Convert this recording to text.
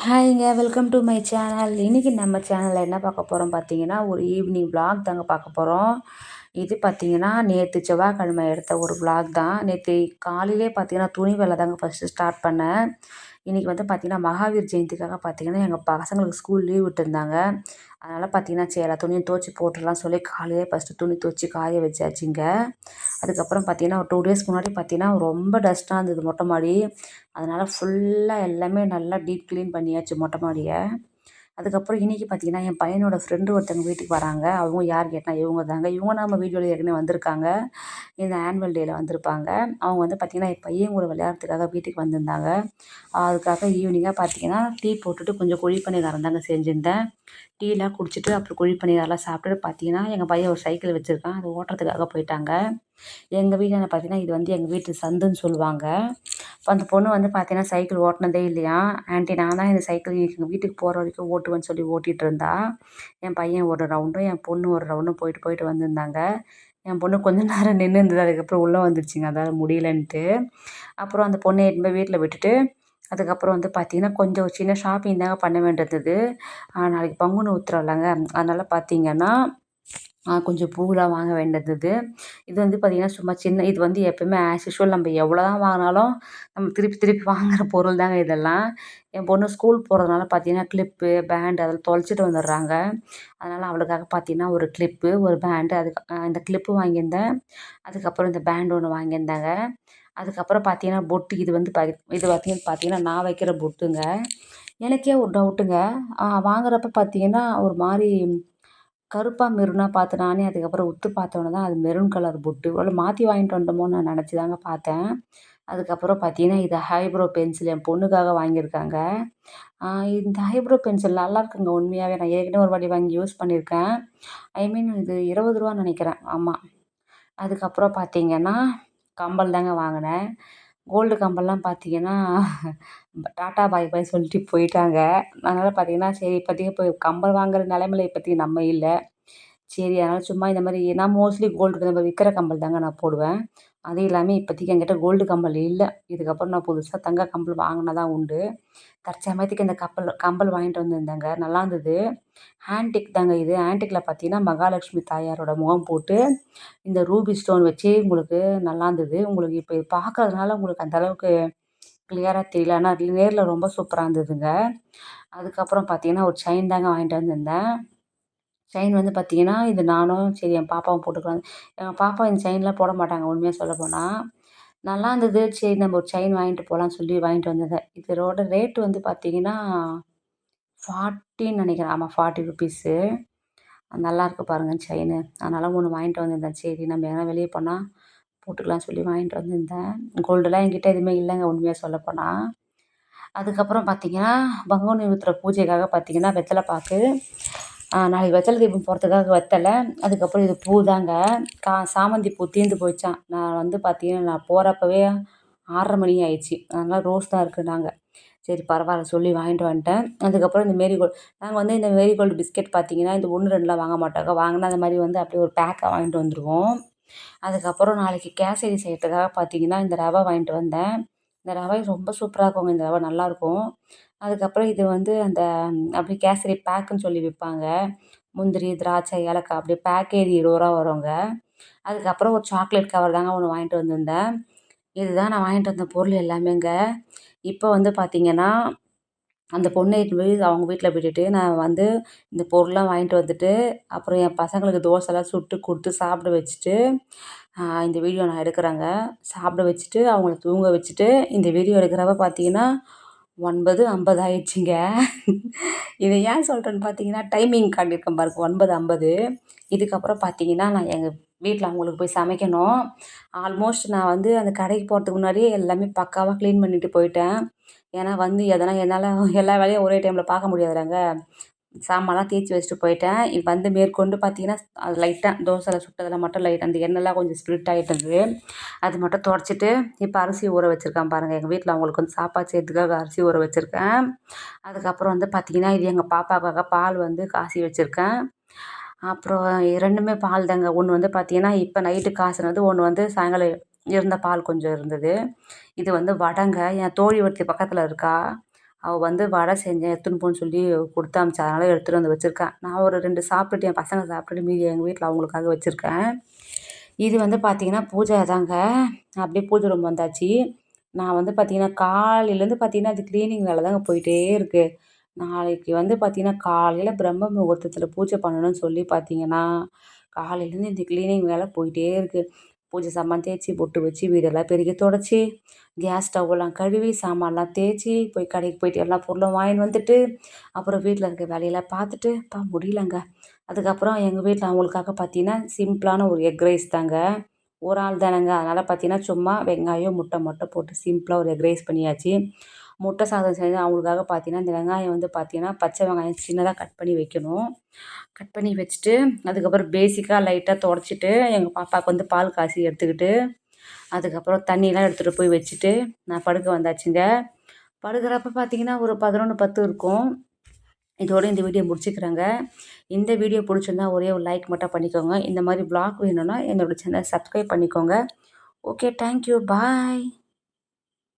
ஹாய்ங்க. Welcome to my channel. இன்றைக்கி நம்ம சேனலில் என்ன பார்க்க போகிறோம் பார்த்தீங்கன்னா, ஒரு ஈவினிங் vlog தாங்க பார்க்க போகிறோம். இது பார்த்தீங்கன்னா, நேற்று செவ்வாய்க்கிழமை எடுத்த ஒரு vlog தான். நேற்று காலையிலே பார்த்தீங்கன்னா, துணி வேலை தாங்க ஃபஸ்ட்டு ஸ்டார்ட் பண்ணேன். இன்றைக்கி வந்து பார்த்தீங்கன்னா, மகாவீர் ஜெயந்திக்காக பார்த்தீங்கன்னா, எங்கள் பசங்களுக்கு ஸ்கூல் லீவ் விட்டுருந்தாங்க. அதனால் பார்த்தீங்கன்னா, சரி எல்லா துணியும் துவச்சி போட்டுடலாம் சொல்லி காலையிலே ஃபஸ்ட்டு துணி துவச்சி காய வச்சாச்சுங்க. அதுக்கப்புறம் பார்த்தீங்கன்னா, ஒரு 2 டேஸ்க்கு முன்னாடி பார்த்தீங்கன்னா, ரொம்ப டஸ்ட்டாக இருந்தது மொட்டை மாடி. அதனால் ஃபுல்லாக எல்லாமே நல்லா டீப் க்ளீன் பண்ணியாச்சு மொட்டை மாடியை. அதுக்கப்புறம் இன்றைக்கி பார்த்தீங்கன்னா, என் பையனோட ஃப்ரெண்டு ஒருத்தவங்க வீட்டுக்கு வராங்க. அவங்க யார் கேட்டால் இவங்க தாங்க. இவங்க நம்ம வீடியோவில் ஏற்கனவே வந்திருக்காங்க. இந்த ஆனுவல் டேயில் வந்திருப்பாங்க. அவங்க வந்து பார்த்திங்கன்னா, என் பையன் கூட விளையாடுறதுக்காக வீட்டுக்கு வந்திருந்தாங்க. அதுக்காக ஈவினிங்காக பார்த்தீங்கன்னா, டீ போட்டுட்டு கொஞ்சம் குழி பணியாரம் தாங்க செஞ்சுருந்தேன். டீலாம் குடிச்சிட்டு அப்புறம் குழி பணியாரம்லாம் சாப்பிட்டுட்டு பார்த்தீங்கன்னா, எங்கள் பையன் ஒரு சைக்கிள் வச்சுருக்கான். அதை ஓட்டுறதுக்காக போயிட்டாங்க. எங்கள் வீட்டாண்ட பார்த்தீங்கன்னா, இது வந்து எங்கள் வீட்டு சந்துன்னு சொல்லுவாங்க. இப்போ அந்த பொண்ணு வந்து பார்த்தீங்கன்னா, சைக்கிள் ஓட்டுனதே இல்லையாம். ஆன்ட்டி நான் தான் இந்த சைக்கிள் எங்கள் வீட்டுக்கு போகிற வரைக்கும் ஓட்டுவேன்னு சொல்லி ஓட்டிகிட்டு இருந்தா. என் பையன் ஒரு ரவுண்டும், என் பொண்ணு ஒரு ரவுண்டும் போயிட்டு போயிட்டு வந்திருந்தாங்க. என் பொண்ணு கொஞ்ச நேரம் நின்று இருந்தது. அதுக்கப்புறம் உள்ளே வந்துருச்சுங்க. அதால் முடியலன்ட்டு. அப்புறம் அந்த பொண்ணை எடுத்துன்னு போய் வீட்டில் விட்டுட்டு, அதுக்கப்புறம் வந்து பார்த்தீங்கன்னா, கொஞ்சம் சின்ன ஷாப்பிங் தாங்க பண்ண வேண்டியிருந்தது. நாளைக்கு பங்குனி உத்திரம்லங்க. அதனால் பார்த்தீங்கன்னா, கொஞ்சம் பூவெலாம் வாங்க வேண்டியிருந்தது. இது வந்து பார்த்திங்கன்னா, சும்மா சின்ன இது வந்து எப்போயுமே ஆஸ் யூசுவல் நம்ம எவ்வளோ தான் வாங்கினாலும் நம்ம திருப்பி திருப்பி வாங்குகிற பொருள் தாங்க இதெல்லாம். என் பொண்ணு ஸ்கூல் போகிறதுனால பார்த்தீங்கன்னா, கிளிப்பு, பேண்டு அதெல்லாம் தொலைச்சிட்டு வந்துடுறாங்க. அதனால் அவளுக்காக பார்த்தீங்கன்னா, ஒரு கிளிப்பு, ஒரு பேண்டு இந்த கிளிப்பு வாங்கியிருந்தேன். அதுக்கப்புறம் இந்த பேண்டு ஒன்று வாங்கியிருந்தேங்க. அதுக்கப்புறம் பார்த்தீங்கன்னா, பொட்டு இது வந்து இது பார்த்தீங்கன்னா நான் வைக்கிற பொட்டுங்க. எனக்கே ஒரு டவுட்டுங்க. வாங்குறப்ப பார்த்தீங்கன்னா, ஒரு மாரி கருப்பா மெரூனா பார்த்து நானே அதுக்கப்புறம் உத்து பார்த்தோன்னே தான் அது மெரூன் கலர் பொட்டு. ஒருவேள மாற்றி வாங்கிட்டு வந்துட்டோமோன்னு நான் நினச்சி தாங்க பார்த்தேன். அதுக்கப்புறம் பார்த்தீங்கன்னா, இது ஐப்ரோ பென்சில் என் பொண்ணுக்காக வாங்கியிருக்காங்க. இந்த ஐப்ரோ பென்சில் நல்லாயிருக்குங்க உண்மையாவே. நான் ஏற்கனவே ஒரு வாட்டி வாங்கி யூஸ் பண்ணியிருக்கேன். ஐ மீன் இது ரூ. 20 நினைக்கிறேன். ஆமா. அதுக்கப்புறம் பார்த்தீங்கன்னா, கம்மல் தாங்க வாங்கினேன். கோல்டு கம்பல்லாம் பார்த்தீங்கன்னா, டாட்டா பாய் பாய் சொல்லிட்டு போயிட்டாங்க. அதனால் பார்த்தீங்கன்னா, சரி இப்போதைக்கு இப்போ கம்மல் வாங்குற நிலைமையில இப்போதைக்கு நம்ம இல்ல. சரி அதனால் சும்மா இந்த மாரி நான் மோஸ்ட்லி கோல்டு நம்ம விற்கிற கம்மல் தாங்க நான் போடுவேன். அதுவும் இல்லாம இப்போதைக்கு என்கிட்ட கோல்டு கம்மல் இல்ல. இதுக்கப்புறம் நான் புதுசா தங்க கம்மல் வாங்குனா தான் உண்டு. தற்சமயத்துக்கு இந்த கம்பல் வாங்கிட்டு வந்திருந்தேங்க. நல்லாருந்தது. ஆன்டிக் தாங்க இது. ஆன்டிக்ல பார்த்தீங்கன்னா, மகாலட்சுமி தாயாரோட முகம் போட்டு, இந்த ரூபி ஸ்டோன் வச்சு உங்களுக்கு நல்லாருந்தது. உங்களுக்கு இப்ப இது பார்க்கறதுனால உங்களுக்கு அந்த அளவுக்கு கிளியரா தெரியல. ஆனா நேர்ல ரொம்ப சூப்பரா இருந்ததுங்க. அதுக்கப்புறம் பார்த்தீங்கன்னா, ஒரு செயின் தாங்க வாங்கிட்டு வந்திருந்தேன். செயின் வந்து பார்த்தீங்கன்னா, இது நானும் சரி என் பாப்பாவும் போட்டுக்கலாம். எங்க பாப்பா இந்த செயின்லாம் போட மாட்டாங்க உண்மையா சொல்லப்போனா. நல்லாருந்தது. சரி நம்ம ஒரு செயின் வாங்கிட்டு போலான்னு சொல்லி வாங்கிட்டு வந்தது. இதோட ரேட் வந்து பார்த்தீங்கன்னா, 40ன்னு நெனைக்கிறேன். ஆமா ₹40. நல்லாருக்கு பாருங்க செயினு. அதனால ஒண்ணு வாங்கிட்டு வந்திருந்தேன். சரி நம்ம எங்கனா வெளிய போனா போட்டுக்கலாம்னு சொல்லி வாங்கிட்டு வந்திருந்தேன். கோல்டுலாம் என்கிட்ட எதுவுமே இல்லங்க உண்மையா சொல்லப்போனா. அதுக்கப்புறம் பார்த்தீங்கன்னா, பங்குனி உத்திர பூஜைக்காக பார்த்தீங்கன்னா, வெத்தல பாக்கு. நாளைக்கு வெத்தல தீபம் போடுறதுக்காக வெத்தல. அதுக்கப்புறம் இது பூ தாங்க. சாமந்தி பூ தீர்ந்து போயிடுச்சாம். நான் வந்து பார்த்தீங்கன்னா, நான் போறப்பவே 6:30 மணி ஆயிடுச்சு. அதனால ரோஸ் தான் இருக்குன்னாங்க. சரி பரவால்ல சொல்லி வாங்கிட்டு வந்துட்டேன். அதுக்கப்புறம் இந்த மேரிகோல்டு நாங்க வந்து இந்த மேரிகோல்டு பிஸ்கெட் பார்த்தீங்கன்னா, இந்த 1, 2லாம் வாங்க மாட்டோங்க. வாங்குனா அந்த மாரி வந்து அப்படியே ஒரு பேக்கா வாங்கிட்டு வந்துருவோம். அதுக்கப்புறம் நாளைக்கு கேசரி செய்யறதுக்காக பார்த்தீங்கன்னா, இந்த ரவை வாங்கிட்டு வந்தேன். இந்த ரவை ரொம்ப சூப்பரா இருக்குங்க. இந்த ரவை நல்லாயிருக்கும். அதுக்கப்புறம் இது வந்து அந்த அப்படியே கேசரி பேக்குன்னு சொல்லி விப்பாங்க. முந்திரி, திராட்சை, ஏலக்காய் அப்படியே பேக்கேஜ் ரூ. 20 வருங்க. அதுக்கப்புறம் ஒரு சாக்லேட் கவர் தாங்க ஒண்ணு வாங்கிட்டு வந்திருந்தேன். இதுதான் நான் வாங்கிட்டு வந்த பொருள் எல்லாமேங்க. இப்போ வந்து பார்த்தீங்கன்னா, அந்த பொண்ண இட்டுன்னு போய் அவங்க வீட்ல விட்டுட்டு, நான் வந்து இந்த பொருள்லாம் வாங்கிட்டு வந்துட்டு, அப்புறம் என் பசங்களுக்கு தோசைலாம் சுட்டு குடுத்து சாப்பிட வச்சுட்டு, இந்த வீடியோ நான் எடுக்கிறேங்க. சாப்பிட வச்சுட்டு, அவங்கள தூங்க வச்சுட்டு, இந்த வீடியோ எடுக்கிறப்ப பார்த்தீங்கன்னா, 9:50 ஆயிடுச்சுங்க. இத ஏன் சொல்றேன்னு பார்த்தீங்கன்னா, டைமிங் காட்டியிருக்கேன் பாருங்க 9:50. இதுக்கப்புறம் பார்த்தீங்கன்னா, நான் எங்க வீட்ல அவங்களுக்கு போய் சமைக்கணும். ஆல்மோஸ்ட் நான் வந்து அந்த கடைக்கு போறதுக்கு முன்னாடியே எல்லாமே பக்காவா கிளீன் பண்ணிட்டு போயிட்டேன். ஏன்னா வந்து எதனா என்னால எல்லா வேலையும் ஒரே டைம்ல பார்க்க முடியாதுல்லங்க. சாமான்லாம் தேய்ச்சி வச்சுட்டு போயிட்டேன். இப்ப வந்து மேற்கொண்டு பார்த்தீங்கன்னா, அது லைட்டா தோசைல சுட்டதில மட்டும் லைட்டா அந்த எண்ணெய்லாம் கொஞ்சம் ஸ்ப்ரிட் ஆயிட்டது. அது மட்டும் தொடச்சிட்டு, இப்ப அரிசி ஊற வச்சிருக்கேன் பாருங்க. எங்க வீட்ல அவங்களுக்கு வந்து சாப்பாடு செய்றதுக்காக அரிசி ஊற வச்சிருக்கேன். அதுக்கப்புறம் வந்து பார்த்தீங்கன்னா, இது எங்க பாப்பாக்காக பால் வந்து காய்ச்சி வச்சிருக்கேன். அப்புறம் 2மே பால் தாங்க. ஒண்ணு வந்து பார்த்தீங்கன்னா, இப்ப நைட்டு காய்ச்சினது, ஒண்ணு வந்து சாயங்காலம் இருந்த பால் கொஞ்சம் இருந்தது. இது வந்து வடைங்க. என் தோழி ஒருத்தி பக்கத்துல இருக்கா. அவள் வந்து வடை செஞ்சேன் எடுத்துன்னு போன்னு சொல்லி கொடுத்து அனுப்பிச்சா. அதனால் எடுத்துகிட்டு வந்து வச்சுருக்கேன். நான் ஒரு 2 சாப்பிட்டுட்டு என் பசங்க சாப்பிட்டுட்டு மீதி எங்கள் வீட்டில் அவங்களுக்காக வச்சுருக்கேன். இது வந்து பார்த்திங்கன்னா பூஜை தாங்க. அப்படியே பூஜை ரூம் வந்தாச்சு. நான் வந்து பார்த்திங்கன்னா காலையிலேருந்து பார்த்திங்கன்னா அது க்ளீனிங் வேலை தாங்க போயிட்டே இருக்குது. நாளைக்கு வந்து பார்த்திங்கன்னா காலையில் பிரம்ம முகூர்த்தத்தில் பூஜை பண்ணணும்னு சொல்லி பார்த்திங்கன்னா காலையிலேருந்து இந்த க்ளீனிங் வேலை போயிட்டே இருக்குது. பூஜை சாமான் தேய்ச்சி பொட்டு வச்சு வீடெல்லாம் பெருக்கி தொடச்சி கேஸ் ஸ்டவ்வெல்லாம் கழுவி சாமான்லாம் தேய்ச்சி போய் கடைக்கு போயிட்டு எல்லா பொருளும் வாங்கின்னு வந்துட்டு அப்புறம் வீட்டில் இருக்க வேலையெல்லாம் பார்த்துட்டு முடியலங்க. அதுக்கப்புறம் எங்கள் வீட்டில் அவங்களுக்காக பார்த்தீங்கன்னா சிம்பிளான ஒரு எக் ரைஸ் தாங்க. ஒரு ஆள் தானேங்க. அதனால் பார்த்தீங்கன்னா சும்மா வெங்காயம் முட்டை மட்டும் போட்டு சிம்பிளாக ஒரு எக் ரைஸ் பண்ணியாச்சு. முட்டை சாதம் செஞ்சு அவங்களுக்காக பார்த்தீங்கன்னா இந்த வெங்காயம் வந்து பார்த்தீங்கன்னா பச்சை வெங்காயம் சின்னதாக கட் பண்ணி வைக்கணும். கட் பண்ணி வச்சுட்டு அதுக்கப்புறம் பேசிக்காக லைட்டாக துடச்சிட்டு எங்கள் பாப்பாவுக்கு வந்து பால் காய்ச்சி எடுத்துக்கிட்டு அதுக்கப்புறம் தண்ணியெலாம் எடுத்துகிட்டு போய் வச்சுட்டு நான் படுக்க வந்தாச்சுங்க. படுக்கிறப்ப பார்த்தீங்கன்னா ஒரு 11:10 இருக்கும். இதோட இந்த வீடியோ முடிச்சுக்கிறேங்க. இந்த வீடியோ பிடிச்சிருந்தா ஒரே ஒரு லைக் மட்டும் பண்ணிக்கோங்க. இந்த மாதிரி வ்ளாக் வேணும்னா என்னோட சேனல் சப்ஸ்கிரைப் பண்ணிக்கோங்க. Okay, thank you, bye.